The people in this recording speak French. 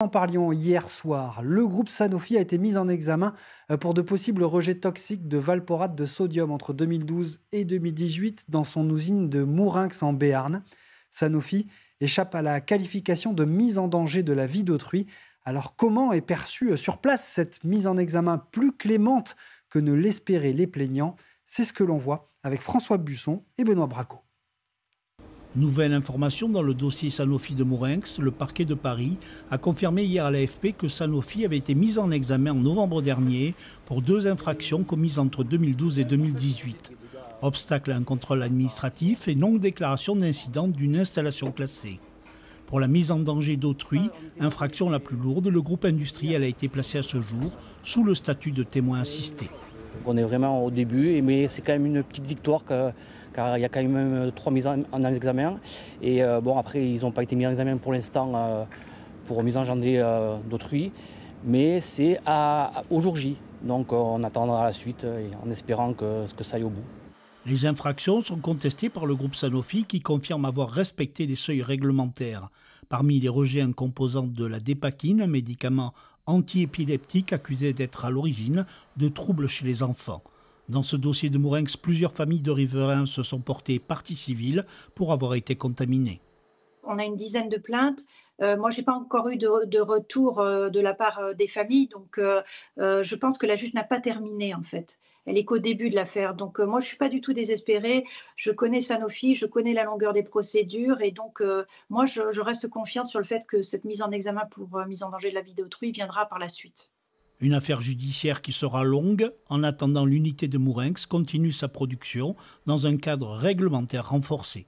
En parlions hier soir, le groupe Sanofi a été mis en examen pour de possibles rejets toxiques de valproate de sodium entre 2012 et 2018 dans son usine de Mourinx en Béarn. Sanofi échappe à la qualification de mise en danger de la vie d'autrui. Alors comment est perçue sur place cette mise en examen plus clémente que ne l'espéraient les plaignants? C'est ce que l'on voit avec François Busson et Benoît Braco. Nouvelle information dans le dossier Sanofi de Mourinx, le parquet de Paris a confirmé hier à l'AFP que Sanofi avait été mise en examen en novembre dernier pour 2 infractions commises entre 2012 et 2018. Obstacle à un contrôle administratif et non-déclaration d'incident d'une installation classée. Pour la mise en danger d'autrui, infraction la plus lourde, le groupe industriel a été placé à ce jour sous le statut de témoin assisté. On est vraiment au début, mais c'est quand même une petite victoire car il y a quand même 3 mises en examen. Et après, ils n'ont pas été mis en examen pour l'instant pour mise en danger d'autrui, mais c'est au jour J. Donc on attendra la suite en espérant que ça aille au bout. Les infractions sont contestées par le groupe Sanofi qui confirme avoir respecté les seuils réglementaires. Parmi les rejets, un composant de la dépakine, un médicament antiépileptique accusé d'être à l'origine de troubles chez les enfants. Dans ce dossier de Mourinx, plusieurs familles de riverains se sont portées partie civile pour avoir été contaminées. On a une dizaine de plaintes. Moi, je n'ai pas encore eu de retour de la part des familles. Donc, je pense que la juge n'a pas terminé, en fait. Elle est qu'au début de l'affaire. Donc, moi, je ne suis pas du tout désespérée. Je connais Sanofi, je connais la longueur des procédures. Et donc, moi, je reste confiante sur le fait que cette mise en examen pour mise en danger de la vie d'autrui viendra par la suite. Une affaire judiciaire qui sera longue. En attendant, l'unité de Mourinx continue sa production dans un cadre réglementaire renforcé.